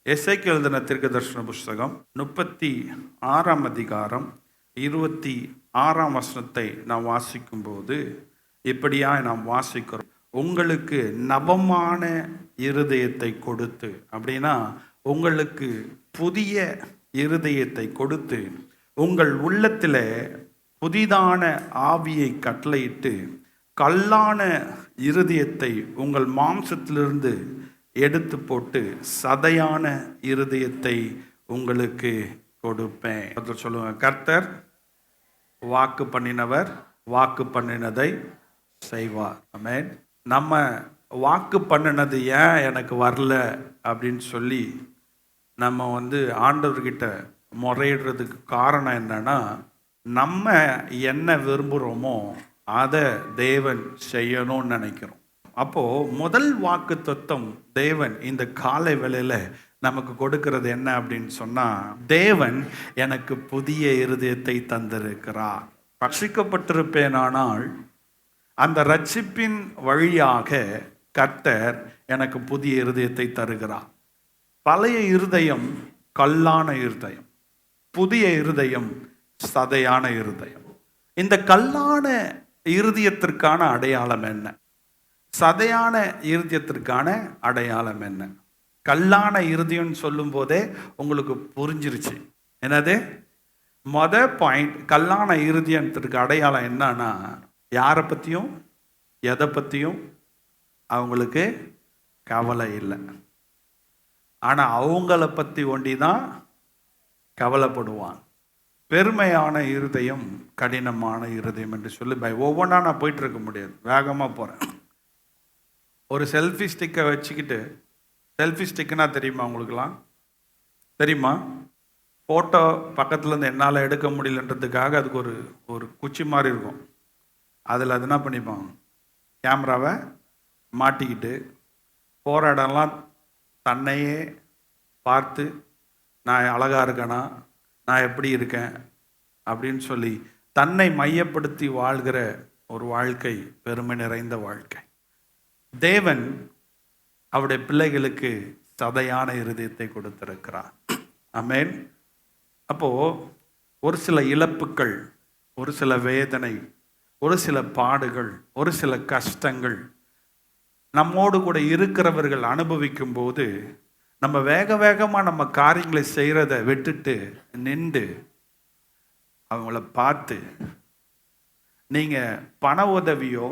எசேக்கியேல் எழுதின தீர்க்கதரிசன புஸ்தகம் 36ஆம் அதிகாரம் 26ஆம் வசனத்தை நாம் வாசிக்கும்போது இப்படியாய் நாம் வாசிக்கிறோம். உங்களுக்கு நவமான இருதயத்தை கொடுத்து, அப்படின்னா உங்களுக்கு புதிய இருதயத்தை கொடுத்து உங்கள் உள்ளத்தில் புதிதான ஆவியை கட்டளையிட்டு கல்லான இருதயத்தை உங்கள் மாம்சத்திலிருந்து எடுத்து போட்டு சதையான இருதயத்தை உங்களுக்கு கொடுப்பேன் சொல்லுங்க. கர்த்தர் வாக்கு பண்ணினவர், வாக்கு பண்ணினதை செய்வார். ஆமென். நம்ம வாக்கு பண்ணினது ஏன் எனக்கு வரல அப்படின்னு சொல்லி நம்ம ஆண்டவர்கிட்ட முறையிடுறதுக்கு காரணம் என்னன்னா, நம்ம என்ன விரும்புகிறோமோ அதை தேவன் செய்யணும்னு நினைக்கிறோம். அப்போ முதல் வாக்கு தத்துவம் தேவன் இந்த காலை வேளையில நமக்கு கொடுக்கிறது என்ன அப்படின்னு சொன்னா, தேவன் எனக்கு புதிய இருதயத்தை தந்திருக்கிறார். ரட்சிக்கப்பட்டிருப்பேனானால் அந்த ரட்சிப்பின் வழியாக கர்த்தர் எனக்கு புதிய இருதயத்தை தருகிறார். பழைய இருதயம் கல்லான இருதயம், புதிய இருதயம் சதையான இருதயம். இந்த கல்லான இருதயத்திற்கான அடையாளம் என்ன? சதையான இருதயத்திற்கான அடையாளம் என்ன? கல்லான இருதயம்னு சொல்லும் போதே உங்களுக்கு புரிஞ்சிருச்சு. என்னது பாயிண்ட்? கல்லான இருதயத்திற்கு அடையாளம் என்னன்னா, யாரை பற்றியும் எதை பற்றியும் அவங்களுக்கு கவலை இல்லை, ஆனால் அவங்கள பற்றி ஒண்டி தான் கவலைப்படுவாங்க. பெருமையான இருதயம் கடினமான இருதயம் என்று சொல்லி ஒவ்வொன்றா நான் போயிட்டு இருக்க முடியாது, வேகமாக போகிறேன். ஒரு செல்ஃபி ஸ்டிக்கை வச்சுக்கிட்டு, செல்ஃபி ஸ்டிக்குன்னா தெரியுமா உங்களுக்குலாம்? தெரியுமா? ஃபோட்டோ பக்கத்துலேருந்து என்னால் எடுக்க முடியலன்றதுக்காக அதுக்கு ஒரு குச்சி மாதிரி இருக்கும். அதில் அது என்ன பண்ணிப்பாங்க, கேமராவை மாட்டிக்கிட்டு போகிற இடம்லாம் தன்னையே பார்த்து நான் அழகாக இருக்கேனா, நான் எப்படி இருக்கேன் அப்படின்னு சொல்லி தன்னை மையப்படுத்தி வாழ்கிற ஒரு வாழ்க்கை பெருமை நிறைந்த வாழ்க்கை. தேவன் அவருடைய பிள்ளைகளுக்கு சதையான இருதயத்தை கொடுத்திருக்கிறார். ஆமென். அப்போ ஒரு சில இழப்புகள், ஒரு சில வேதனை, ஒரு சில பாடுகள், ஒரு சில கஷ்டங்கள் நம்மோடு கூட இருக்கிறவர்கள் அனுபவிக்கும் போது நம்ம வேக வேகமாக நம்ம காரியங்களை செய்கிறத விட்டுட்டு நின்று அவங்கள பார்த்து, நீங்கள் பண உதவியோ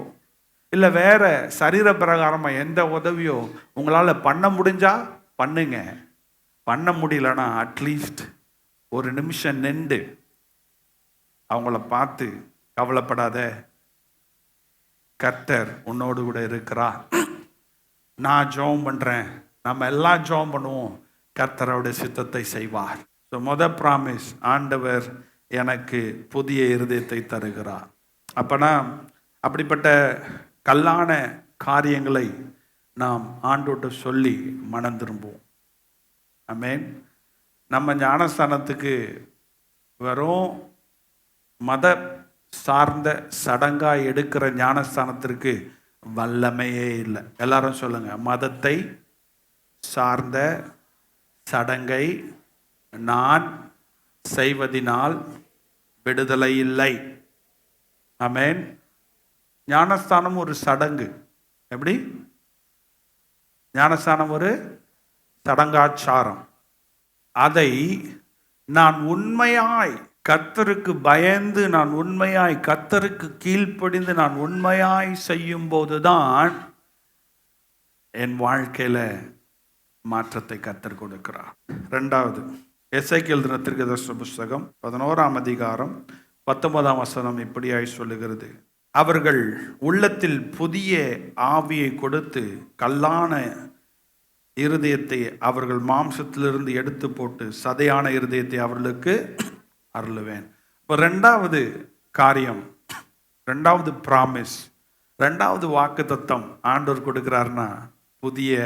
இல்லை வேற சரீர பிரகாரமாக எந்த உதவியோ உங்களால் பண்ண முடிஞ்சா பண்ணுங்க, பண்ண முடியலன்னா அட்லீஸ்ட் ஒரு நிமிஷம் நின்று அவங்கள பார்த்து, கவலைப்படாத, கர்த்தர் உன்னோடு கூட இருக்கிறார், நான் ஜெபம் பண்ணுறேன், நம்ம எல்லாம் ஜெபம் பண்ணுவோம், கர்த்தரோட சித்தத்தை செய்வார். ஸோ ப்ராமிஸ், ஆண்டவர் எனக்கு புதிய இருதயத்தை தருகிறார். அப்போனா அப்படிப்பட்ட கல்லான காரியங்களை நாம் ஆண்டோட்ட சொல்லி மனம் திரும்புவோம். ஆமென். நம்ம ஞானஸ்தானத்துக்கு வெறும் மத சார்ந்த சடங்காக எடுக்கிற ஞானஸ்தானத்திற்கு வல்லமையே இல்லை. எல்லாரும் சொல்லுங்க, மதத்தை சார்ந்த சடங்கை நான் செய்வதினால் விடுதலை இல்லை. ஆமென். ஞானஸ்தானம் ஒரு சடங்கு. எப்படி? ஞானஸ்தானம் ஒரு சடங்காச்சாரம். அதை நான் உண்மையாய் கர்த்தருக்கு பயந்து, நான் உண்மையாய் கர்த்தருக்கு கீழ்ப்படிந்து, நான் உண்மையாய் செய்யும் போதுதான் என் வாழ்க்கையில மாற்றத்தை கர்த்தர் கொடுக்கிறார். இரண்டாவது, எசேக்கியேல் எழுதின தீர்க்கதரிசன புஸ்தகம் 11ஆம் அதிகாரம் 19ஆம் வசனம் இப்படியாய் சொல்லுகிறது. அவர்கள் உள்ளத்தில் புதிய ஆவியை கொடுத்து கல்லான இருதயத்தை அவர்கள் மாம்சத்திலிருந்து எடுத்து போட்டு சதையான இருதயத்தை அவர்களுக்கு அருளுவேன். இப்போ ரெண்டாவது காரியம், ரெண்டாவது ப்ராமிஸ், ரெண்டாவது வாக்கு தத்தம் ஆண்டவர் கொடுக்கிறார்னா, புதிய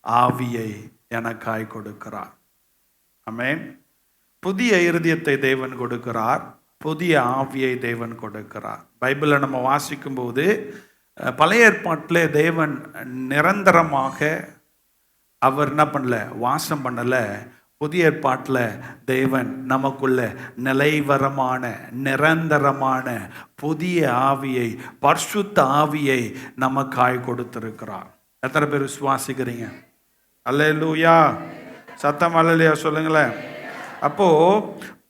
ஆவியை எனக்காய் கொடுக்கிறார். ஆமென். புதிய இருதயத்தை தேவன் கொடுக்கிறார், புதிய ஆவியை தேவன் கொடுக்கிறார். பைபிளை நம்ம வாசிக்கும் போது பழைய ஏற்பாட்டிலே தேவன் நிரந்தரமாக அவர் என்ன பண்ணல, வாசம் பண்ணல. புதிய ஏற்பாட்டில் தேவன் நமக்குள்ள நிலைவரமான நிரந்தரமான புதிய ஆவியை, பரிசுத்த ஆவியை நமக்காய் கொடுத்திருக்கிறார். எத்தனை பேர் விசுவாசிக்கிறீங்க? அல்லேலூயா. சத்தம் அல்லேலூயா சொல்லுங்களேன். அப்போ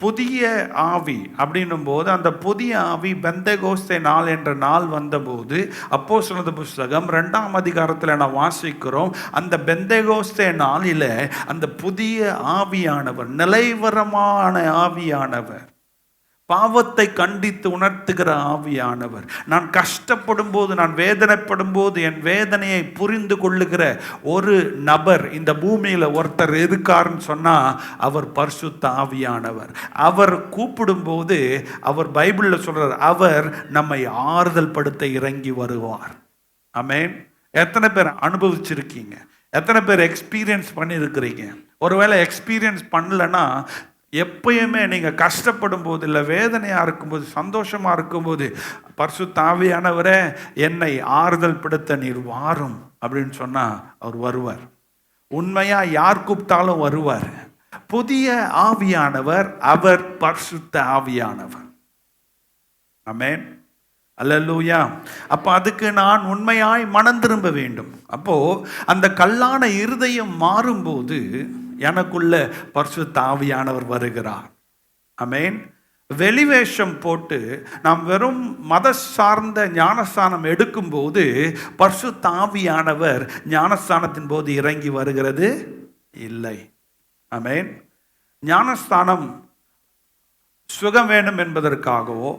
புதிய ஆவி அப்படின்னும் போது, அந்த புதிய ஆவி பெந்தெகோஸ்தே நாள் என்ற நாள் வந்தபோது அப்போஸ்தலர் புஸ்தகம் 2ஆம் அதிகாரத்தில் நான் வாசிக்கிறோம். அந்த பெந்தெகோஸ்தே நாளில் அந்த புதிய ஆவியானவர், நிலைவரமான ஆவியானவர், பாவத்தை கண்டித்து உணர்த்துகிற ஆவியானவர், நான் கஷ்டப்படும் போது, நான் வேதனைப்படும் போது என் வேதனையை புரிந்து கொள்ளுகிற ஒரு நபர் இந்த பூமியில் ஒருத்தர் இருக்காருன்னு சொன்னா அவர் பரிசுத்த ஆவியானவர். அவர் கூப்பிடும் போது, அவர் பைபிளில் சொல்றார், அவர் நம்மை ஆறுதல் படுத்த இறங்கி வருவார். ஆமென். எத்தனை பேர் அனுபவிச்சிருக்கீங்க? எத்தனை பேர் எக்ஸ்பீரியன்ஸ் பண்ணியிருக்கிறீங்க? ஒருவேளை எக்ஸ்பீரியன்ஸ் பண்ணலன்னா, எப்பயுமே நீங்கள் கஷ்டப்படும் போது, இல்லை வேதனையாக இருக்கும்போது, சந்தோஷமாக இருக்கும்போது, பரிசுத்த ஆவியானவரே என்னை ஆறுதல் படுத்த நீர் வாரும் அப்படின்னு சொன்னால் அவர் வருவார். உண்மையாக யார் கூப்பிட்டாலும் வருவார். புதிய ஆவியானவர், அவர் பரிசுத்த ஆவியானவர். ஆமென். அல்லேலூயா. அப்போ அதுக்கு நான் உண்மையாய் மனம் திரும்ப வேண்டும். அப்போ அந்த கல்லான இருதயம் மாறும்போது எனக்குள்ள பரிசுத்த ஆவியானவர் வருகிறார். ஆமென். வெளிவேஷம் போட்டு நாம் வெறும் மத சார்ந்த ஞானஸ்தானம் எடுக்கும்போது பரிசுத்த ஆவியானவர் ஞானஸ்தானத்தின் போது இறங்கி வருகிறது இல்லை. ஆமென். ஞானஸ்தானம் சுகம் வேண்டும் என்பதற்காகவோ,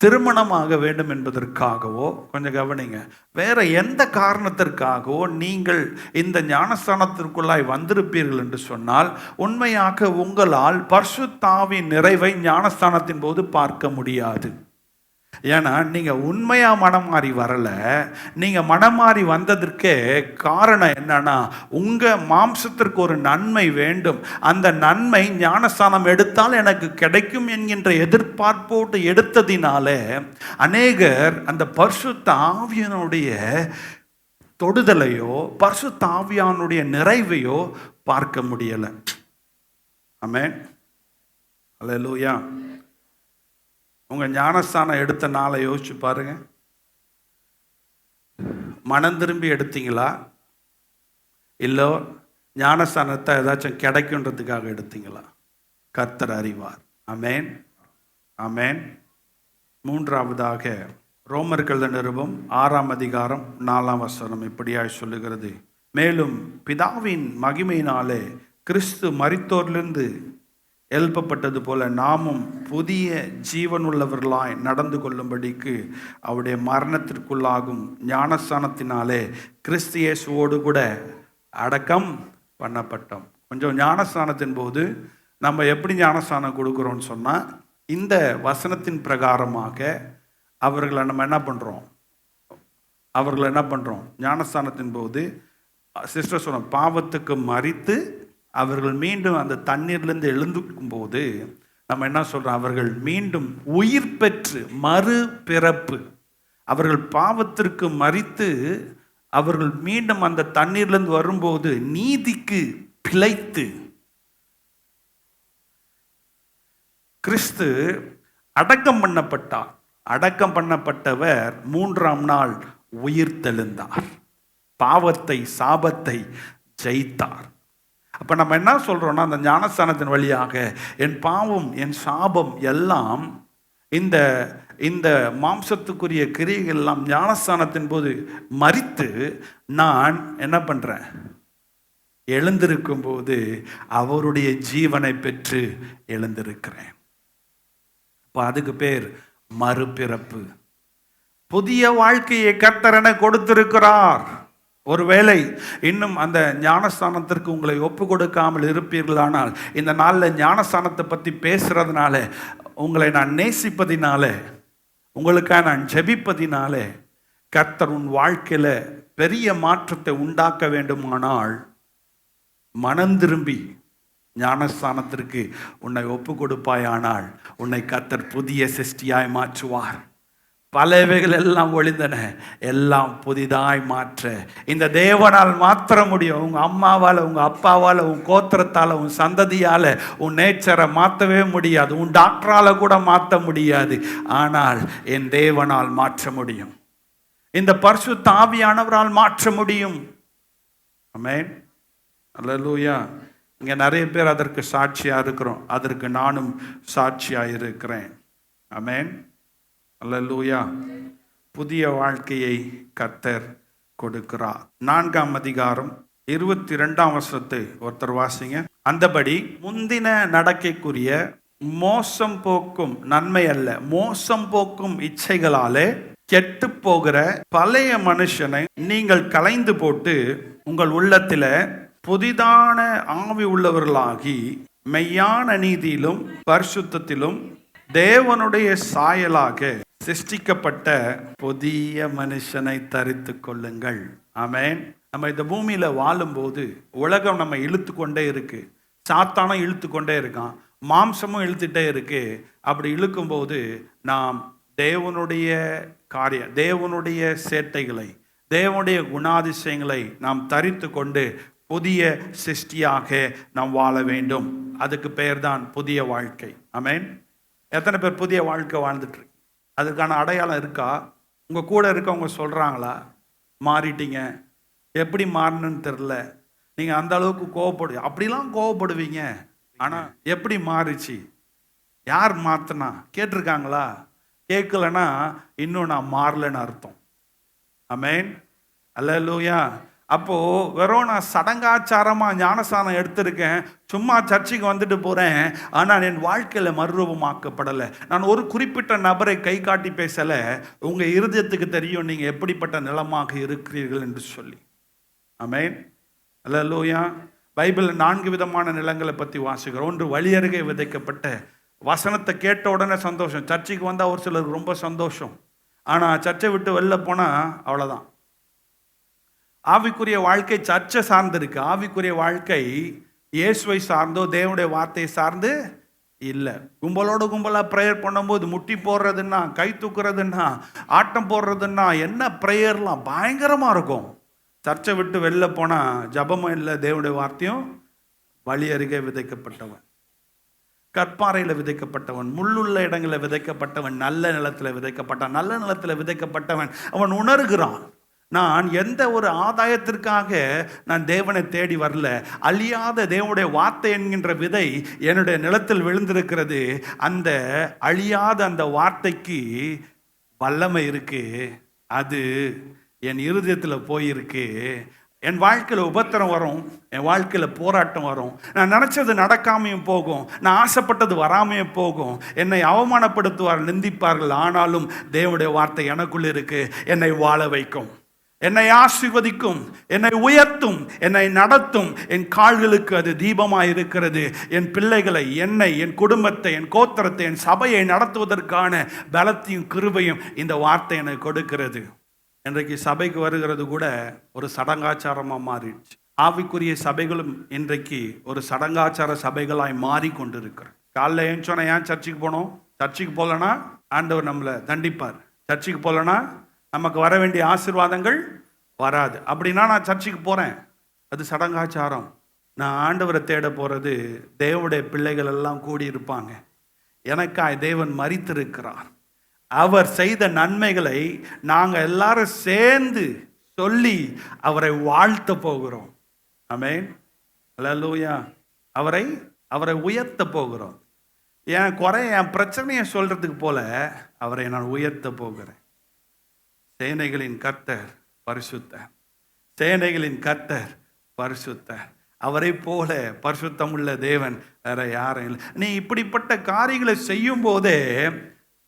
திருமணமாக வேண்டும் என்பதற்காகவோ, கொஞ்சம் கவனிங்க, வேற எந்த காரணத்திற்காகவோ நீங்கள் இந்த ஞானஸ்தானத்திற்குள்ளாய் வந்திருப்பீர்கள் என்று சொன்னால், உண்மையாக உங்களால் பரிசுத்த ஆவியின் நிறைவை ஞானஸ்தானத்தின் போது பார்க்க முடியாது. ஏன்னா நீங்கள் உண்மையாக மனம் மாறி வரல. நீங்கள் மனம் மாறி வந்ததற்கே காரணம் என்னன்னா, உங்கள் மாம்சத்திற்கு ஒரு நன்மை வேண்டும். அந்த நன்மை ஞானஸ்தானம் எடுத்தால் எனக்கு கிடைக்கும் என்கின்ற எதிர்பார்ப்போடு எடுத்ததினாலே அநேகர் அந்த பரிசுத்த ஆவியானுடைய தொடுதலையோ, பரிசுத்த ஆவியானுடைய நிறைவையோ பார்க்க முடியலை. ஆமென். அல்லேலூயா. உங்கள் ஞானஸ்தானம் எடுத்த நாளை யோசிச்சு பாருங்க. மனம் திரும்பி எடுத்தீங்களா, இல்லை ஞானஸ்தானத்தை ஏதாச்சும் கிடைக்குன்றதுக்காக எடுத்தீங்களா? கர்த்தர் அறிவார். ஆமென். ஆமென். மூன்றாவதாக ரோமர்கள் நிருபம் 6ஆம் அதிகாரம் 4ஆம் வசனம் இப்படியாய் சொல்லுகிறது, மேலும் பிதாவின் மகிமையினாலே கிறிஸ்து மரித்தோரிலிருந்து எழுப்பப்பட்டது போல நாமும் புதிய ஜீவனுள்ளவர்களாய் நடந்து கொள்ளும்படிக்கு அவருடைய மரணத்திற்குள்ளாகும் ஞானஸ்தானத்தினாலே கிறிஸ்து இயேசுவோடு கூட அடக்கம் பண்ணப்பட்டோம். கொஞ்சம் ஞானஸ்தானத்தின் போது நம்ம எப்படி ஞானஸ்தானம் கொடுக்குறோம்னு சொன்னால், இந்த வசனத்தின் பிரகாரமாக அவர்களை நம்ம என்ன பண்ணுறோம், ஞானஸ்தானத்தின் போது சிஸ்டர் சொன்ன பாவத்துக்கு மரித்து அவர்கள் மீண்டும் அந்த தண்ணீர்லேருந்து எழுந்துக்கும் போது நம்ம என்ன சொல்கிறோம், அவர்கள் மீண்டும் உயிர் பெற்று மறுபிறப்பு, அவர்கள் பாவத்திற்கு மரித்து அவர்கள் மீண்டும் அந்த தண்ணீர்லேருந்து வரும்போது நீதிக்கு பிழைத்து, கிறிஸ்து அடக்கம் பண்ணப்பட்டார். அடக்கம் பண்ணப்பட்டவர் 3ஆம் நாள் உயிர் தெழுந்தார். பாவத்தை, சாபத்தை ஜெயித்தார். அப்போ நம்ம என்ன சொல்கிறோன்னா, அந்த ஞானஸ்தானத்தின் வழியாக என் பாவம், என் சாபம் எல்லாம், இந்த இந்த மாம்சத்துக்குரிய கிரியைகள் எல்லாம் ஞானஸ்தானத்தின் போது மரித்து நான் என்ன பண்ணுறேன், எழுந்திருக்கும் போது அவருடைய ஜீவனை பெற்று எழுந்திருக்கிறேன். இப்போ அதுக்கு பேர் மறுபிறப்பு. புதிய வாழ்க்கையை கர்த்தர் என கொடுத்திருக்கிறார். ஒருவேளை இன்னும் அந்த ஞானஸ்தானத்திற்கு உங்களை ஒப்பு கொடுக்காமல் இருப்பீர்களானால், இந்த நாளில் ஞானஸ்தானத்தை பற்றி பேசுறதுனால, உங்களை நான் நேசிப்பதினால, உங்களுக்காக நான் ஜெபிப்பதினாலே கர்த்தர் உன் வாழ்க்கையில் பெரிய மாற்றத்தை உண்டாக்க வேண்டுமானால் மனம் திரும்பி ஞானஸ்தானத்திற்கு உன்னை ஒப்பு கொடுப்பாயானால் உன்னை கர்த்தர் புதிய சிருஷ்டியாய் மாற்றுவார். பழையவைகள் எல்லாம் ஒளிந்தன, எல்லாம் புதிதாய் மாற்ற இந்த தேவனால் மாற்ற முடியும். உங்க அம்மாவால், உங்க அப்பாவால், உன் கோத்திரத்தால், உன் சந்ததியால் உன் நேச்சரை மாற்றவே முடியாது. உன் டாக்டரால கூட மாற்ற முடியாது. ஆனால் என் தேவனால் மாற்ற முடியும். இந்த பரிசுத்த ஆவியானவரால் மாற்ற முடியும். ஆமென், அல்லேலூயா. இங்க நிறைய பேர் அதற்கு சாட்சியா இருக்கிறோம். அதற்கு நானும் சாட்சியா இருக்கிறேன். ஆமென், அல்லேலூயா. புதிய வாழ்க்கையை கர்த்தர் கொடுக்கிறார். 4ஆம் அதிகாரம் 22ஆம் வசனத்தை ஒருத்தர் வாசிங்க. அந்தபடி முந்தின நடக்கைக்குரிய மோசம் போக்கும் நன்மை அல்ல, மோசம் போக்கும் இச்சைகளாலே கெட்டு போகிற பழைய மனுஷனை நீங்கள் களைந்து போட்டு உங்கள் உள்ளத்தில புதிதான ஆவி உள்ளவர்களாகி மெய்யான நீதியிலும் பரிசுத்தத்திலும் தேவனுடைய சாயலாக சிருஷ்டிக்கப்பட்ட புதிய மனுஷனை தரித்து கொள்ளுங்கள். ஆமென். நம்ம இந்த பூமியில வாழும்போது உலகம் நம்ம இழுத்து கொண்டே இருக்கு, சாத்தானும் இழுத்து கொண்டே இருக்கான், மாம்சமும் இழுத்துட்டே இருக்கு. அப்படி இழுக்கும்போது நாம் தேவனுடைய காரியம், தேவனுடைய சேட்டைகளை, தேவனுடைய குணாதிசயங்களை நாம் தரித்து கொண்டு புதிய சிருஷ்டியாக நாம் வாழ வேண்டும். அதுக்கு பெயர் தான் புதிய வாழ்க்கை. ஆமென். எத்தனை பேர் புதிய வாழ்க்கை வாழ்ந்துட்டு இருக்கு? அதுக்கான அடையாளம் இருக்கா? உங்க கூட இருக்கவங்க சொல்றாங்களா மாறிட்டீங்க? எப்படி மாறணும்னு தெரியல, நீங்க அந்த அளவுக்கு அப்படிலாம் கோவப்படுவீங்க. ஆனா எப்படி மாறிச்சு, யார் மாத்தினா கேட்டிருக்காங்களா? கேட்கலன்னா இன்னும் நான் மாறலன்னு அர்த்தம். ஆமென், அல்லேலூயா. அப்போ வெறும் நான் சடங்காச்சாரமா ஞானஸ்தானம் எடுத்திருக்கேன், சும்மா சர்ச்சுக்கு வந்துட்டு போறேன், ஆனால் என் வாழ்க்கையில மறுரூபமாக்கப்படலை. நான் ஒரு குறிப்பிட்ட நபரை கை காட்டி பேசலை. உங்க இருதயத்துக்கு தெரியும் நீங்க எப்படிப்பட்ட நிலமாக இருக்கிறீர்கள் என்று சொல்லி. ஆமென், அல்லேலூயா. பைபிள் 4 விதமான நிலங்களை பற்றி வாசிக்கிறோம். ஒன்று வழியருகே விதைக்கப்பட்ட, வசனத்தை கேட்ட உடனே சந்தோஷம், சர்ச்சுக்கு வந்தால் ஒரு சிலருக்கு ரொம்ப சந்தோஷம், ஆனால் சர்ச்சை விட்டு வெளில போனால் அவ்வளோதான். ஆவிக்குரிய வாழ்க்கை சர்ச்சை சார்ந்து இருக்கு. ஆவிக்குரிய வாழ்க்கை இயேசுவை சார்ந்தோ தேவனுடைய வார்த்தையை சார்ந்து இல்லை. கும்பலோடு கும்பலாக ப்ரேயர் பண்ணும்போது முட்டி போடுறதுன்னா, கை தூக்குறதுன்னா, ஆட்டம் போடுறதுன்னா, என்ன ப்ரேயர்லாம் பயங்கரமாக இருக்கும். சர்ச்சை விட்டு வெளில போனால் ஜபமும் இல்லை, தேவனுடைய வார்த்தையும். வழி அருகே விதைக்கப்பட்டவன், கற்பாறையில் விதைக்கப்பட்டவன், முள்ளுள்ள இடங்களில் விதைக்கப்பட்டவன், நல்ல நிலத்தில் விதைக்கப்பட்டான். நல்ல நிலத்தில் விதைக்கப்பட்டவன் அவன் உணர்கிறான், நான் எந்த ஒரு ஆதாயத்திற்காக நான் தேவனை தேடி வரல, அழியாத தேவனுடைய வார்த்தை என்கின்ற விதை என்னுடைய நிலத்தில் விழுந்திருக்கிறது. அந்த அழியாத அந்த வார்த்தைக்கு வல்லமை இருக்கு, அது என் இருதயத்தில் போயிருக்கு. என் வாழ்க்கையில் உபத்திரம் வரும், என் வாழ்க்கையில் போராட்டம் வரும், நான் நினச்சது நடக்காமையும் போகும், நான் ஆசைப்பட்டது வராமையும் போகும், என்னை அவமானப்படுத்துவார், நிந்திப்பார்கள். ஆனாலும் தேவனுடைய வார்த்தை எனக்குள் இருக்கு, என்னை வாழ வைக்கும், என்னை ஆசீர்வதிக்கும், என்னை உயர்த்தும், என்னை நடத்தும். என் கால்களுக்கு அது தீபமாக இருக்கிறது. என் பிள்ளைகளை, என்னை, என் குடும்பத்தை, என் கோத்திரத்தை, என் சபையை நடத்துவதற்கான பலத்தையும் கிருபையும் இந்த வார்த்தை எனக்கு கொடுக்கிறது. இன்றைக்கு சபைக்கு வருகிறது கூட ஒரு சடங்காச்சாரமாக மாறிடுச்சு. ஆவிக்குரிய சபைகளும் இன்றைக்கு ஒரு சடங்காச்சார சபைகளாய் மாறிக்கொண்டிருக்கிறோம். காலைல ஏஞ்சோன்னா ஏன் சர்ச்சுக்கு போனோம்? சர்ச்சுக்கு போகலன்னா ஆண்டவர் நம்மளை தண்டிப்பார். சர்ச்சுக்கு போகலன்னா நமக்கு வர வேண்டிய ஆசீர்வாதங்கள் வராது. அப்படின்னா நான் சர்ச்சுக்கு போகிறேன், அது சடங்காச்சாரம். நான் ஆண்டவரை தேட போகிறது, தேவனுடைய பிள்ளைகள் எல்லாம் கூடி இருப்பாங்க, எனக்காய் தேவன் மரித்திருக்கிறார், அவர் செய்த நன்மைகளை நாங்கள் எல்லாரும் சேர்ந்து சொல்லி அவரை வாழ்த்த போகிறோம். ஆமென், அல்லேலூயா. அவரை உயர்த்த போகிறோம். என் குறை, என் பிரச்சனையை சொல்றதுக்கு போல அவரை நான் உயர்த்த போகிறேன். சேனைகளின் கர்த்தர் பரிசுத்தர், சேனைகளின் கர்த்தர் பரிசுத்தர். அவரை போல பரிசுத்தம் உள்ள தேவன் வேற யாரும் இல்லை. நீ இப்படிப்பட்ட காரியங்களை செய்யும் போதே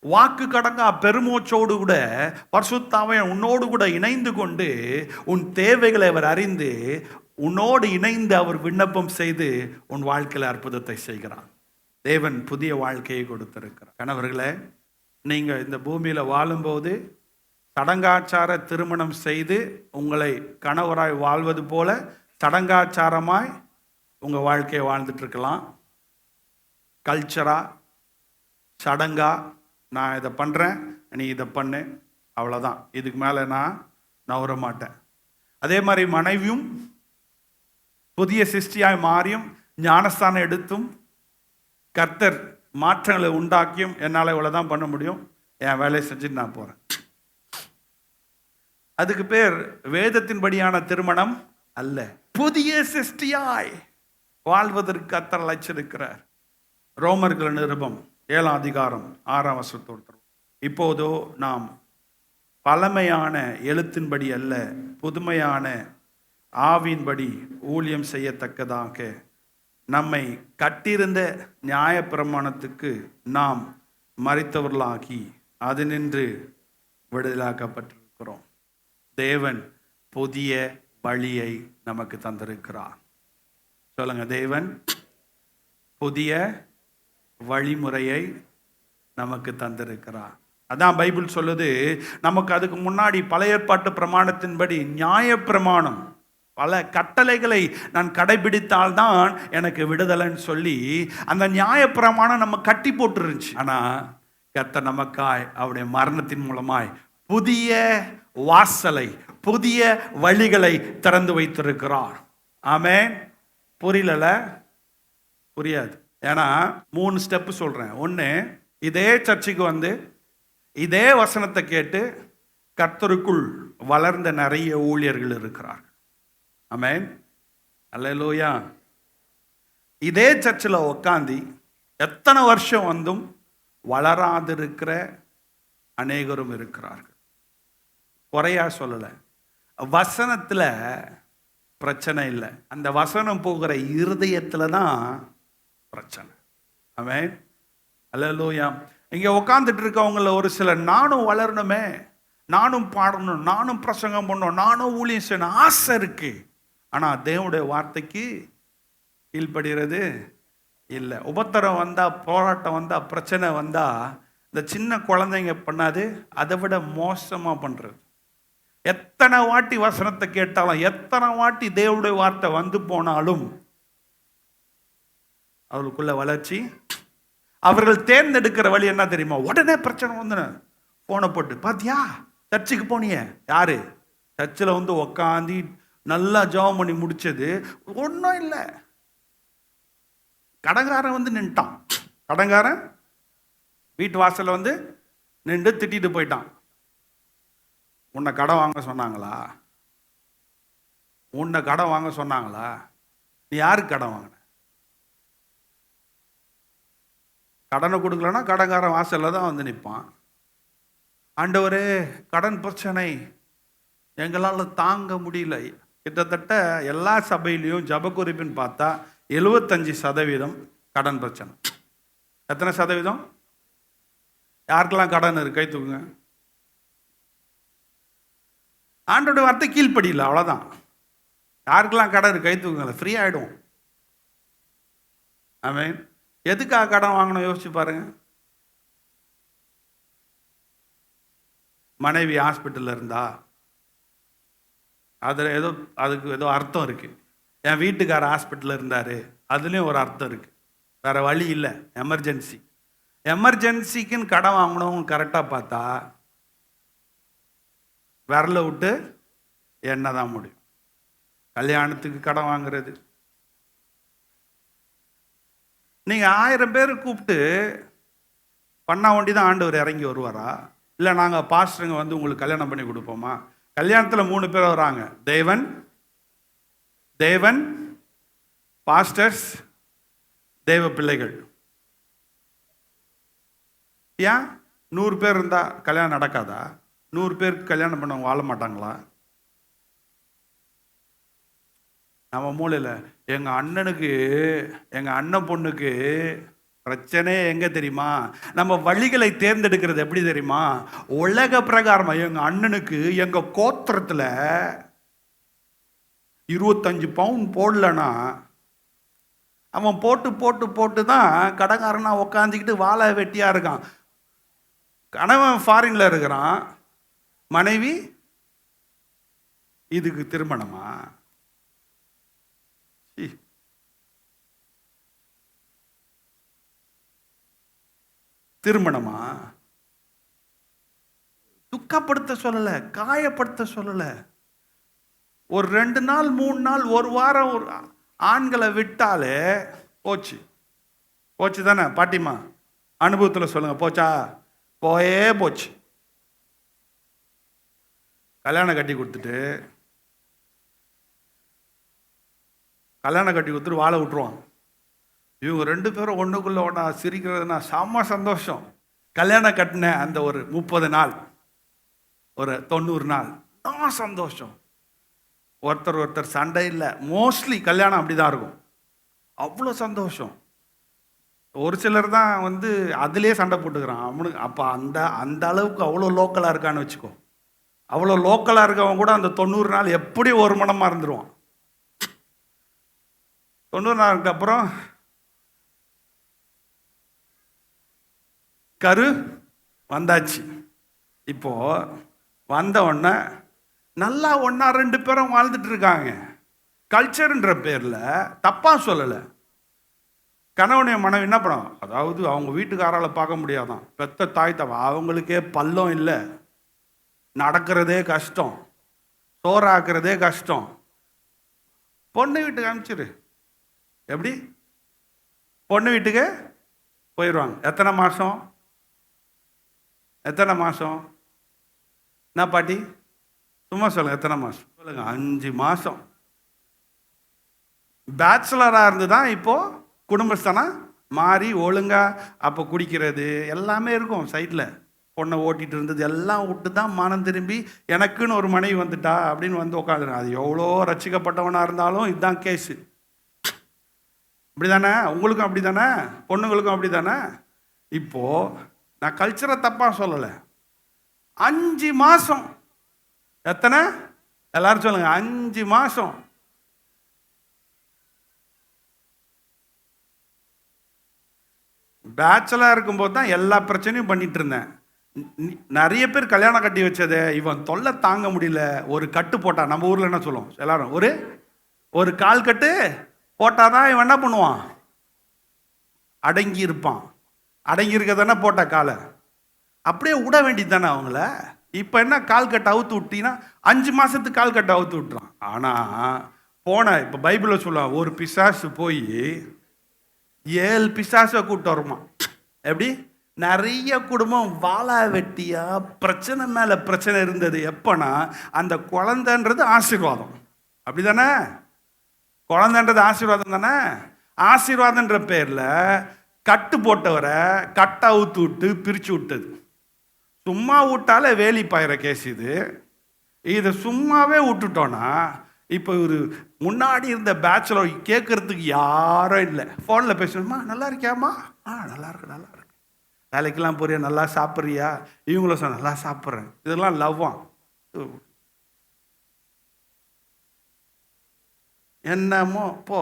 வாக்கு கடங்கா பெருமூச்சோடு கூட பரிசுத்தாவை உன்னோடு கூட இணைந்து கொண்டு உன் தேவைகளை அவர் அறிந்து உன்னோடு இணைந்து அவர் விண்ணப்பம் செய்து உன் வாழ்க்கையில் அற்புதத்தை செய்கிறார். தேவன் புதிய வாழ்க்கையை கொடுத்திருக்கிறார். கணவர்களே, நீங்கள் இந்த பூமியில் வாழும்போது சடங்காச்சார திருமணம் செய்து உங்களை கணவராய் வாழ்வது போல சடங்காச்சாரமாய் உங்கள் வாழ்க்கையை வாழ்ந்துட்டு இருக்கலாம். கல்ச்சரா, சடங்கா, நான் இதை பண்ணுறேன், நீ இதை பண்ணு, அவ்வளோதான், இதுக்கு மேலே நான் நவர மாட்டேன். அதே மாதிரி மனைவியும் புதிய சிருஷ்டியாய் மாறியும் ஞானஸ்தானம் எடுத்தும் கர்த்தர் மாற்றங்களை உண்டாக்கியும் என்னால் இவ்வளோதான் பண்ண முடியும், என் வேலையை செஞ்சுட்டு நான் போகிறேன். அதுக்கு பேர் வேதத்தின்படியான திருமணம் அல்ல. புதிய சிருஷ்டியாய் வாழ்வதற்கு கர்த்தர் அழைச்சிருக்கிறார். ரோமர்கள் நிருபம் 7ஆம் அதிகாரம் 6ஆம் வசனத்தோடு, இப்போதோ நாம் பழமையான எழுத்தின்படி அல்ல, புதுமையான ஆவியின்படி ஊழியம் செய்யத்தக்கதாக நம்மை கட்டியிருந்த நியாயப்பிரமாணத்துக்கு நாம் மரித்தவர்களாகி அது நின்று விடுதலாக்கப்பட்டிருக்கிறோம். தேவன் புதிய வழியை நமக்கு தந்திருக்கிறார். சொல்லுங்க, தேவன் புதிய வழிமுறையை நமக்கு தந்திருக்கிறார். அதான் பைபிள் சொல்லுது, நமக்கு அதுக்கு முன்னாடி பழைய ஏற்பாட்டு பிரமாணத்தின்படி நியாயப்பிரமாணம், பல கட்டளைகளை நான் கடைபிடித்தால்தான் எனக்கு விடுதலைன்னு சொல்லி அந்த நியாயப்பிரமாணம் நம்ம கட்டி போட்டுருந்துச்சு. ஆனால் கர்த்தர் நமக்காய் அவருடைய மரணத்தின் மூலமாய் புதிய வாசலை, புதிய வழிகளை திறந்து வைத்திருக்கிறார். ஆமென். புரியல? புரியாது. ஏன்னா 3 ஸ்டெப்பு சொல்றேன். ஒன்று, இதே சர்ச்சுக்கு வந்து இதே வசனத்தை கேட்டு கர்த்தருக்குள் வளர்ந்த நிறைய ஊழியர்கள் இருக்கிறார்கள். ஆமென். அல்லேலூயா. இதே சர்ச்சில் உட்காந்து எத்தனை வருஷம் வந்தும் வளராதிருக்கிற அநேகரும் இருக்கிறார்கள். குறையா சொல்லலை. வசனத்தில் பிரச்சனை இல்லை, அந்த வசனம் போகிற இருதயத்தில் தான் பிரச்சனை. ஆமென். அல்லேலூயா. இங்கே உட்காந்துட்டு இருக்கவங்கள ஒரு சிலர், நானும் வளரணுமே, நானும் பாடணும், நானும் பிரசங்கம் பண்ணணும், நானும் ஊழியம் செய்யணும் ஆசை இருக்கு. ஆனால் தேவனுடைய வார்த்தைக்கு கீழ்ப்படுகிறது இல்லை. உபத்திரம் வந்தால், போராட்டம் வந்தால், பிரச்சனை வந்தால் இந்த சின்ன குழந்தைங்க பண்ணாது, அதை விட மோசமாக பண்ணுறது. எத்தனை வாட்டி வசனத்தை கேட்டாலும், எத்தனை வாட்டி தேவனுடைய வார்த்தை வந்து போனாலும் அவர்களுக்குள்ள வளர்ச்சி. அவர்கள் தேர்ந்தெடுக்கிற வழி என்ன தெரியுமா? உடனே பிரச்சனை வந்து போனை போட்டு, பாத்தியா சர்ச்சுக்கு போனிய, யாரு சர்ச்சில் வந்து உக்காந்து நல்லா ஜெபம் பண்ணி முடிச்சது ஒன்றும் இல்லை. கடங்காரன் வந்து நின்ட்டான். கடங்காரன் வீட்டு வாசல்ல வந்து நின்று திட்டிட்டு போயிட்டான். உன்னை கடன் வாங்க சொன்னாங்களா? உன்னை கடன் வாங்க சொன்னாங்களா? நீ யாருக்கு கடன் வாங்கின? கடனை கொடுக்கலன்னா கடன்காரன் வாசல்ல தான் வந்து நிற்பான். ஆண்டவரே, கடன் பிரச்சனை எங்களால் தாங்க முடியல. கிட்டத்தட்ட எல்லா சபையிலையும் ஜப குறிப்புன்னு பார்த்தா 75% கடன் பிரச்சனை. எத்தனை சதவீதம்? யாருக்கெல்லாம் கடன் இருக்கு கை தூக்குங்க. ஆண்டோட வார்த்தை கீழ்ப்படியில, அவ்வளோதான். யாருக்கெல்லாம் கடன் இருக்கு கை தூக்குங்கள, ஃப்ரீ ஆகிடும். ஆமென். எதுக்காக கடன் வாங்கணும் யோசிச்சு பாருங்க. மனைவி ஹாஸ்பிட்டலில் இருந்தா அதில் அதுக்கு ஏதோ அர்த்தம் இருக்கு. என் வீட்டுக்காரர் ஹாஸ்பிட்டலில் இருந்தார், அதுலேயும் ஒரு அர்த்தம் இருக்கு. வேற வழி இல்லை, எமர்ஜென்சி. எமர்ஜென்சிக்குன்னு கடன் வாங்கணும் கரெக்டாக பார்த்தா விரல விட்டு என்ன தான் முடியும். கல்யாணத்துக்கு கடன் வாங்குறது, நீங்கள் 1000 பேர் கூப்பிட்டு பண்ணா ஒண்டி தான் ஆண்டவர் இறங்கி வருவாரா? இல்லை நாங்கள் பாஸ்டருங்க வந்து உங்களுக்கு கல்யாணம் பண்ணி கொடுப்போமா? கல்யாணத்தில் 3 பேர் வராங்க, தேவன், பாஸ்டர்ஸ், தேவ பிள்ளைகள். ஏன் 100 பேர் இருந்தால் கல்யாணம் நடக்காதா? 100 பேருக்கு கல்யாணம் பண்ணவங்க வாழ மாட்டாங்களா? நம்ம மூலையில் எங்கள் அண்ணனுக்கு, எங்கள் அண்ணன் பொண்ணுக்கு பிரச்சனையே எங்கே தெரியுமா? நம்ம வழிகளை தேர்ந்தெடுக்கிறது எப்படி தெரியுமா? உலக பிரகாரமாக எங்கள் அண்ணனுக்கு எங்கள் கோத்திரத்தில் 25 பவுன் போடலன்னா அவன் போட்டு போட்டு போட்டு தான் கடைக்காரனா உக்காந்துக்கிட்டு வாழை வெட்டியாக இருக்கான். கணவன் ஃபாரின்ல இருக்கிறான், மனைவி இதுக்கு திருமணமா? திருமணமா? துக்கப்படுத்த சொல்லலை, காயப்படுத்த சொல்லலை. ஒரு 2 நாள் 3 நாள் 1 வாரம் ஒரு ஆண்களை விட்டாலே போச்சு. போச்சு தானே பாட்டிமா? அனுபவத்தில் சொல்லுங்க, போச்சா? போச்சு. கல்யாணம் கட்டி கொடுத்துட்டு வாழை விட்டுருவான். இவங்க 2 பேரும் ஒன்றுக்குள்ள ஒன்றா சிரிக்கிறதுனா செம்ம சந்தோஷம். கல்யாணம் கட்டின அந்த ஒரு 30 நாள், ஒரு 90 நாள் தான் சந்தோஷம். ஒருத்தர் சண்டை இல்லை. மோஸ்ட்லி கல்யாணம் அப்படிதான் இருக்கும். அவ்வளோ சந்தோஷம். ஒரு சிலர் தான் அதுலேயே சண்டை போட்டுக்கிறான் அவனுக்கு. அப்போ அந்த அளவுக்கு அவ்வளோ லோக்கலாக இருக்கான்னு வச்சுக்கோ. அவ்வளோ லோக்கலாக இருக்கவன் கூட அந்த 90 நாள் எப்படி ஒரு மனமாக இருந்துருவான். 90 நாளுக்கு அப்புறம் கரு வந்தாச்சு. இப்போ வந்த உடனே நல்லா ஒன்றா 2 பேரும் வாழ்ந்துட்டு இருக்காங்க. கல்ச்சர்ன்ற பேரில் தப்பாக சொல்லலை. கணவனைய மனைவி என்ன பண்ணோம், அதாவது அவங்க வீட்டுக்காரால பார்க்க முடியாதான். பெத்த தாய் தவா அவங்களுக்கே பள்ளம் இல்லை, நடக்கிறதே கஷ்டம், சோறாக்குறதே கஷ்டம். பொண்ணு வீட்டுக்கு அனுப்பிச்சிரு. எப்படி? பொண்ணு வீட்டுக்கு போயிடுவாங்க. எத்தனை மாதம் என்ன பாட்டி? சும்மா சொல்லுங்க, எத்தனை மாதம் சொல்லுங்க? 5 மாதம். பேச்சுலராக இருந்து தான் இப்போ குடும்பஸ்தானா மாறி ஒழுங்கா அப்போ குடிக்கிறது எல்லாமே இருக்கும். சைடில் பொண்ணை ஓட்டிகிட்டு இருந்தது எல்லாம் விட்டு தான் மனம் திரும்பி எனக்குன்னு ஒரு மனைவி வந்துட்டா அப்படின்னு உட்காந்துருங்க. அது எவ்வளோ ரசிக்கப்பட்டவனாக இருந்தாலும் இதுதான் கேஸு. அப்படி தானே? உங்களுக்கும் அப்படி தானே? பொண்ணுங்களுக்கும் அப்படி தானே? இப்போது நான் கல்ச்சரை தப்பாக சொல்லலை. 5 மாதம். எத்தனை? எல்லாரும் சொல்லுங்க, 5 மாதம். பேச்சுலராக இருக்கும்போது தான் எல்லா பிரச்சனையும் பண்ணிட்டு இருந்தேன். நிறைய பேர் கல்யாணம் கட்டி வச்சது இவன் தொல்லை தாங்க முடியல, ஒரு கட்டு போட்டான். நம்ம ஊரில் என்ன சொல்லுவோம் எல்லாரும், ஒரு கால் கட்டு போட்டாதான் இவன் என்ன பண்ணுவான், அடங்கி இருப்பான். அடங்கி இருக்க தானே போட்ட காலை அப்படியே விட வேண்டியது தானே அவங்கள. இப்போ என்ன, கால் கட்டை அவுத்து விட்டீங்கன்னா 5 மாதத்துக்கு கால் கட்டை அவுத்து விட்டுறான். ஆனால் இப்போ பைபிளில் சொல்லுவான், ஒரு பிசாசு போய் 7 பிசாசை கூப்பிட்டு வருமா. எப்படி? நிறைய குடும்பம் வாழா வெட்டியா பிரச்சனை மேலே பிரச்சனை இருந்தது. எப்போனா அந்த குழந்தைன்றது ஆசீர்வாதம். அப்படி தானே? குழந்தைன்றது ஆசீர்வாதம் தானே? ஆசீர்வாதன்ற பேரில் கட்டு போட்டவரை கட்டை அவுத்து விட்டு பிரித்து விட்டது. சும்மா விட்டாலே வேலி பாயிற கேஸ் இது. இதை சும்மாவே விட்டுட்டோன்னா இப்போ ஒரு முன்னாடி இருந்த பேச்சுலர் கேட்கறதுக்கு யாரும் இல்லை. ஃபோனில் பேசணுமா, நல்லா இருக்கியாம்மா? நல்லா இருக்கு. வேலைக்கெல்லாம் போறியா? நல்லா சாப்பிட்றியா? இவங்களும் சொன்ன நல்லா சாப்பிட்றேன். இதெல்லாம் லவ்வான். என்னமோ போ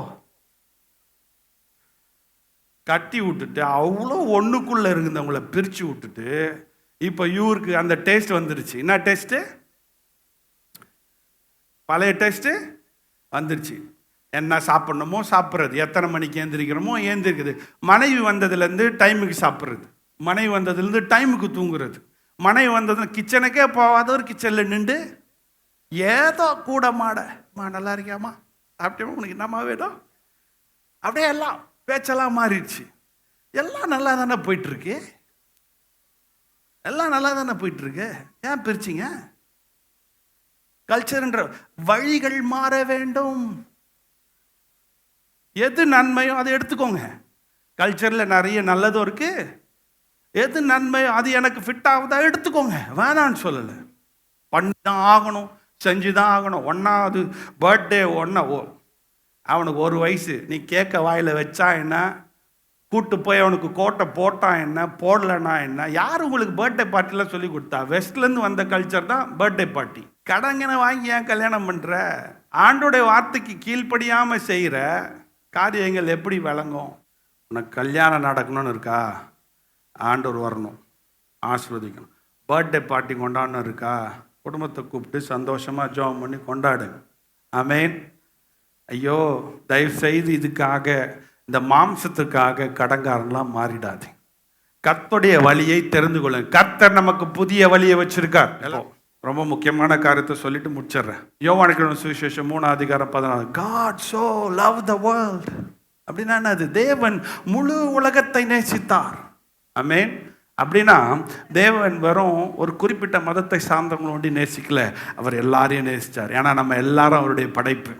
கட்டி விட்டுட்டு அவ்வளோ ஒன்றுக்குள்ளே இருக்குந்தவங்கள பிரித்து விட்டுட்டு இப்போ இவருக்கு அந்த டேஸ்ட் வந்துருச்சு. என்ன டேஸ்ட்டு? பழைய டேஸ்ட்டு வந்துருச்சு. என்ன சாப்பிட்ணுமோ சாப்பிட்றது, எத்தனை மணிக்கு ஏந்திரிக்கிறோமோ ஏந்திரிக்கிறது. மனைவி வந்ததுலேருந்து டைமுக்கு சாப்பிட்றது, மனைவி வந்ததுலேருந்து டைமுக்கு தூங்குறது. மனைவி வந்தது கிச்சனுக்கே போகாத ஒரு கிச்சனில் நின்று ஏதோ கூட மாடம்மா நல்லா இருக்கியாம்மா, சாப்பிட்டேமா, உனக்கு என்னம்மா வேணும், அப்படியே எல்லாம் பேச்செல்லாம் மாறிடுச்சு. எல்லாம் நல்லா தானே போயிட்டுருக்கு, எல்லாம் நல்லா தானே போயிட்டுருக்கு. ஏன் பிரிச்சிங்க? கல்ச்சர்ன்ற வழிகள் மாற வேண்டும். எது நன்மையோ அதை எடுத்துக்கோங்க. கல்ச்சரில் நிறைய நல்லதும் இருக்கு. எது நன்மையோ அது எனக்கு ஃபிட் ஆகுதா எடுத்துக்கோங்க, வேணான்னு சொல்லலை. பண்ணி தான் ஆகணும், செஞ்சு தான் ஆகணும். 1வது பர்த்டே அவனுக்கு 1 வயசு, நீ கேட்க வாயில் வச்சா என்ன, கூட்டு போய் அவனுக்கு கோட்டை போட்டான் என்ன, போடலன்னா என்ன? யார் உங்களுக்கு பர்த்டே பார்ட்டிலாம் சொல்லி கொடுத்தா? வெஸ்ட்லேருந்து வந்த கல்ச்சர் தான் பர்த்டே பார்ட்டி. கடங்கனை வாங்கி ஏன் கல்யாணம் பண்ணுற? ஆண்டோடைய வார்த்தைக்கு கீழ்ப்படியாமல் செய்கிற காரியங்கள் எப்படி விளங்கும்? உனக்கு கல்யாணம் நடக்கணும்னு இருக்கா, ஆண்டவர் வரணும், ஆசீர்வதிக்கணும். பர்த்டே பார்ட்டி கொண்டாடணும் இருக்கா, குடும்பத்தை கூப்பிட்டு சந்தோஷமாக ஜெபம் பண்ணி கொண்டாடுங்க. ஆமேன். ஐயோ தயவு செய்து இதுக்காக, இந்த மாம்சத்துக்காக கடங்காரங்களாம் மாறிடாது. கர்த்தருடைய வழியை தெரிந்து கொள்ளுங்க. கர்த்தர் நமக்கு புதிய வழியை வச்சிருக்கார். ரொம்ப முக்கியமான காரியத்தை சொல்லிட்டு முடிச்சிடுறேன். யோவானுக்கு சுவிசேஷம் 3:14. God so loved the world. அப்படின்னா அது தேவன் முழு உலகத்தை நேசித்தார். ஆமென். அப்படின்னா தேவன் வெறும் ஒரு குறிப்பிட்ட மதத்தை சார்ந்தவங்களோட நேசிக்கல, அவர் எல்லாரையும் நேசித்தார். ஏன்னா நம்ம எல்லாரும் அவருடைய படைப்பு.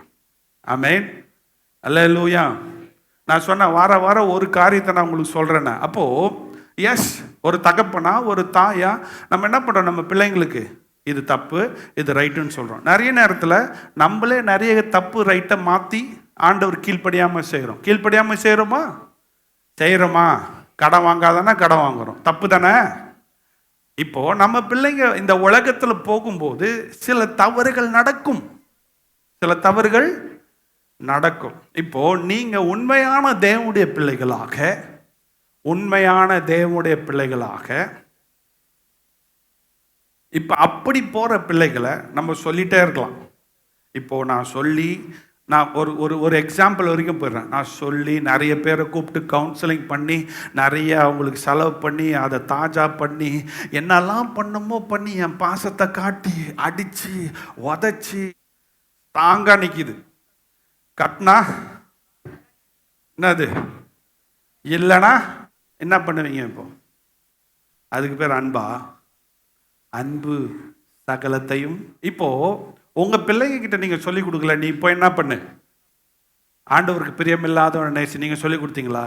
ஆமென். அல்லேலூயா. நான் சொன்ன வார ஒரு காரியத்தை நான் உங்களுக்கு சொல்றேன்னா, அப்போ எஸ், ஒரு தகப்பனா ஒரு தாயா நம்ம என்ன பண்றோம், நம்ம பிள்ளைங்களுக்கு இது தப்பு இது ரைட்டுன்னு சொல்றோம். நிறைய நேரத்தில் நம்மளே நிறைய தப்பு ரைட்டை மாற்றி ஆண்டவர் கீழ்ப்படியாமல் செய்கிறோம். கீழ்ப்படியாமல் செய்கிறோமா? கடன் வாங்காதானே கடன் வாங்குறோம், தப்பு தானே? இப்போ நம்ம பிள்ளைங்க இந்த உலகத்தில் போகும்போது சில தவறுகள் நடக்கும். இப்போ நீங்க உண்மையான தேவனுடைய பிள்ளைகளாக இப்ப அப்படி போற பிள்ளைகளை நம்ம சொல்லிட்டே இருக்கலாம். இப்போ நான் ஒரு எக்ஸாம்பிள் வரைக்கும் போயிடுறேன். நான் சொல்லி நிறைய பேரை கூப்பிட்டு கவுன்சிலிங் பண்ணி நிறைய அவங்களுக்கு செலவு பண்ணி அதை தாஜா பண்ணி என்னெல்லாம் பண்ணி என் பாசத்தை காட்டி அடிச்சு உதச்சி தாங்க நிற்கிது. கட்டினா என்னது இல்லைன்னா என்ன பண்ணுவீங்க? இப்போ அதுக்கு பேர் அன்பு சகலத்தையும். இப்போ உங்க பிள்ளைங்க கிட்ட நீங்க சொல்லி கொடுக்கல, நீ இப்போ என்ன பண்ணு, ஆண்டவருக்கு பிரியமில்லாதவன் நேசி நீங்க சொல்லி கொடுத்தீங்களா?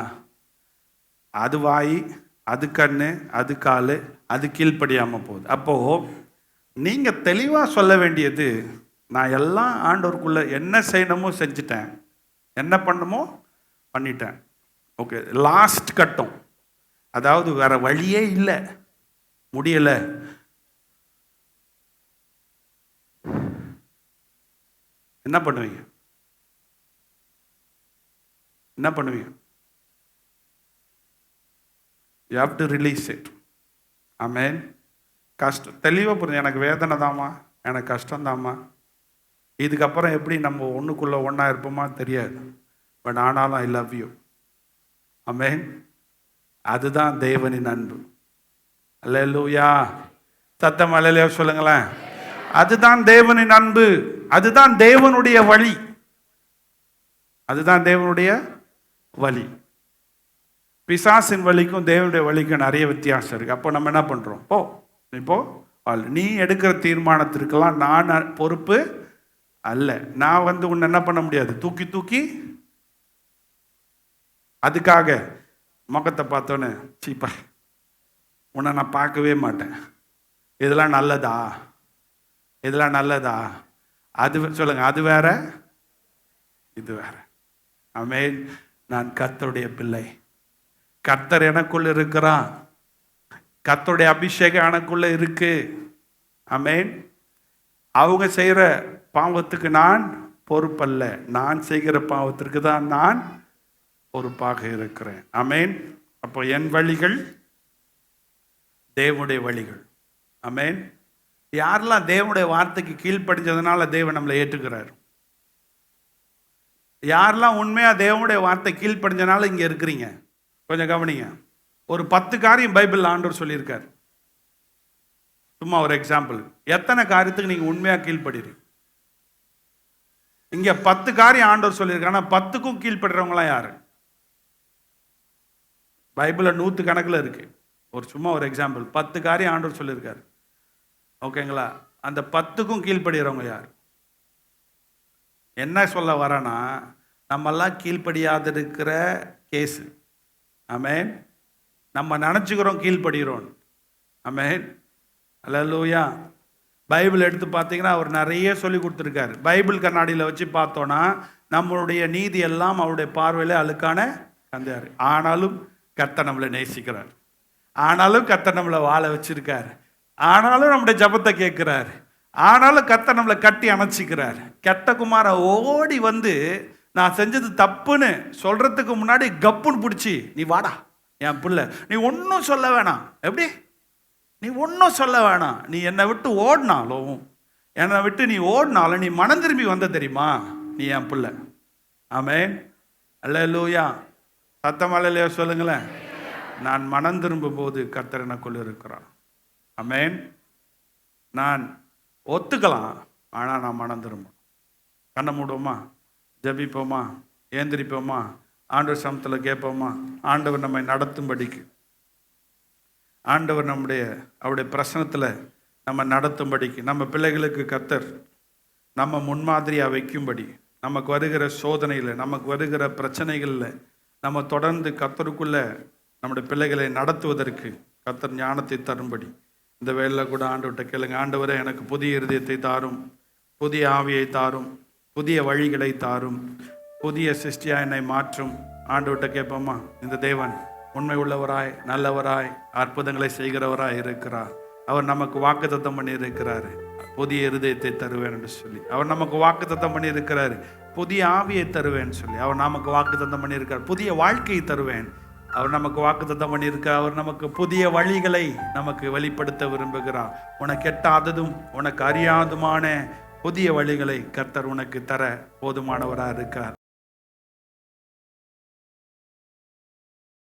அது வாய், அது கண்ணு, அது காலு, அது கீழ்ப்படியாம போகுது. அப்போ நீங்க தெளிவா சொல்ல வேண்டியது, நான் எல்லாம் ஆண்டவருக்குள்ள என்ன செய்யணுமோ செஞ்சுட்டேன், என்ன பண்ணுமோ பண்ணிட்டேன். ஓகே, லாஸ்ட் கட்டம், அதாவது வேற வழியே இல்லை, முடியல, என்ன பண்ணுவீங்க? You have to release it. Amen. கஷ்டம் தெளிவாக புரிஞ்சு, எனக்கு வேதனை தாமா, எனக்கு கஷ்டம் தாமா, இதுக்கப்புறம் எப்படி நம்ம ஒன்றுக்குள்ளே ஒன்றா இருப்போமா தெரியாது, பட் ஆனாலும் ஐ லவ் யூ. ஆமென். அதுதான் தேவனின் அன்பு. அல்லேலூயா. சத்தம் அல்லேலூயா சொல்லுங்களேன். அதுதான் தேவனின் அன்பு, அதுதான் தேவனுடைய வழி. பிசாசின் வழிக்கும் தேவனுடைய வழிக்கும் நிறைய வித்தியாசம் இருக்கு. அப்போ நம்ம என்ன பண்றோம்? இப்போ நீ எடுக்கிற தீர்மானத்திற்கெல்லாம் நான் பொறுப்பு அல்ல. நான் உன்னை என்ன பண்ண முடியாது, தூக்கி அதுக்காக முகத்தை பார்த்தோன்னு சீப்பா உன்னை நான் பார்க்கவே மாட்டேன், இதெல்லாம் நல்லதா, அது சொல்லுங்க, அது வேற இது வேற. ஆமென். நான் கர்த்தருடைய பிள்ளை, கர்த்தர் எனக்குள்ள இருக்கிறான், கர்த்தருடைய அபிஷேகம் எனக்குள்ள இருக்கு. ஆமென். அவங்க செய்கிற பாவத்துக்கு நான் பொறுப்பல்ல, நான் செய்கிற பாவத்திற்கு தான் நான் பொறுப்பாக இருக்கிறேன். ஆமென். அப்போ என் வழிகள் தேவனுடைய வழிகள். ஆமென். யாரெல்லாம் தேவனுடைய வார்த்தைக்கு கீழ்ப்படிஞ்சதுனால தேவன் நம்மளை ஏற்றுக்கிறார், யாரெல்லாம் உண்மையா தேவனுடைய வார்த்தை கீழ்ப்படிஞ்சனால இங்க இருக்கிறீங்க, கொஞ்சம் கவனிங்க. ஒரு 10 காரியம் பைபிள் ஆண்டவர் சொல்லியிருக்கார். சும்மா ஒரு எக்ஸாம்பிள், எத்தனை காரியத்துக்கு நீங்க உண்மையா கீழ்ப்படுறீங்க? இங்க 10 காரியம் ஆண்டவர் சொல்லியிருக்காங்க, 10க்கும் கீழ்ப்படுறவங்களாம் யாரு? பைபிள்ல 100 கணக்கில் இருக்கு. சும்மா ஒரு எக்ஸாம்பிள், 10 காரியம் ஆண்டவர் சொல்லியிருக்காரு. ஓகேங்களா? அந்த 10க்கும் கீழ்ப்படுறவங்க யார்? என்ன சொல்ல வரேன்னா, நம்மெல்லாம் கீழ்ப்படியாத இருக்கிற கேஸு. ஆமென். நம்ம நினச்சிக்கிறோம் கீழ்ப்படுகிறோம். ஆமென். அல்லேலூயா. பைபிள் எடுத்து பார்த்தீங்கன்னா அவர் நிறைய சொல்லி கொடுத்துருக்காரு. பைபிள் கண்ணாடியில் வச்சு பார்த்தோன்னா நம்மளுடைய நீதி எல்லாம் அவருடைய பார்வையில் அழுக்கான கந்தார். ஆனாலும் கர்த்தர் நம்மளை நேசிக்கிறார், ஆனாலும் கர்த்தர் நம்மளை வாழ வச்சிருக்காரு, ஆனாலும் நம்முடைய ஜபத்தை கேட்கிறார், ஆனாலும் கர்த்தர் நம்மளை கட்டி அணைச்சிக்கிறார். கெட்ட குமார ஓடி நான் செஞ்சது தப்புன்னு சொல்றதுக்கு முன்னாடி கப்புன்னு பிடிச்சி, நீ வாடா என் பிள்ளை, நீ ஒன்றும் சொல்ல வேணாம். எப்படி? நீ ஒன்றும் சொல்ல வேணாம், நீ என்னை விட்டு ஓடினாலும் நீ மனம் திரும்பி வந்த தெரியுமா, நீ என் பிள்ளை. ஆமென். அல்லேலூயா. சத்தம் அல்லேலூயா சொல்லுங்களேன். நான் மனம் திரும்பும் போது கர்த்தர் எனக்குள் இருக்கிறார். ஆமென். நான் ஒத்துக்கலாம், ஆனால் நான் மனம் திரும்பணும். கண்ணை மூடுவோமா, ஜெபிப்போமா, ஏந்திரிப்போமா, ஆண்டவர் சமத்தில் கேட்போமா. ஆண்டவர் நம்மை நடத்தும்படிக்கு, ஆண்டவர் அவருடைய பிரசனத்தில் நம்ம நடத்தும்படிக்கு, நம்ம பிள்ளைகளுக்கு கர்த்தர் நம்ம முன்மாதிரியாக வைக்கும்படி, நமக்கு வருகிற சோதனையில், நமக்கு வருகிற பிரச்சனைகளில் நம்ம தொடர்ந்து கர்த்தருக்குள்ளே நம்முடைய பிள்ளைகளை நடத்துவதற்கு கர்த்தர் ஞானத்தை தரும்படி இந்த வேளையில் கூட ஆண்டவர்கிட்ட கேளுங்க. ஆண்டவரே, எனக்கு புதிய இருதயத்தை தாரும், புதிய ஆவியை தாரும், புதிய வழிகளை தாரும், புதிய சிருஷ்டியாய் என்னை மாற்றும். ஆண்டவர்கிட்ட கேட்போமா. இந்த தேவன் உண்மை உள்ளவராய், நல்லவராய், அற்புதங்களை செய்கிறவராய் இருக்கிறார். அவர் நமக்கு வாக்குத்தத்தம் பண்ணி இருக்கிறாரு, புதிய இருதயத்தை தருவேன் என்று சொல்லி. அவர் நமக்கு வாக்குத்தத்தம் பண்ணி இருக்கிறாரு, புதிய ஆவியை தருவேன் சொல்லி. அவர் நமக்கு வாக்குத்தத்தம் பண்ணி இருக்கார், புதிய வாழ்க்கையை தருவேன். அவர் நமக்கு வாக்குத்தத்தம் பண்ணியிருக்கார். அவர் நமக்கு புதிய வழிகளை நமக்கு வெளிப்படுத்த விரும்புகிறார். உனக்கு எட்டாததும் உனக்கு அறியாதுமான புதிய வழிகளை கர்த்தர் உனக்கு தர போதுமானவராக இருக்கார்.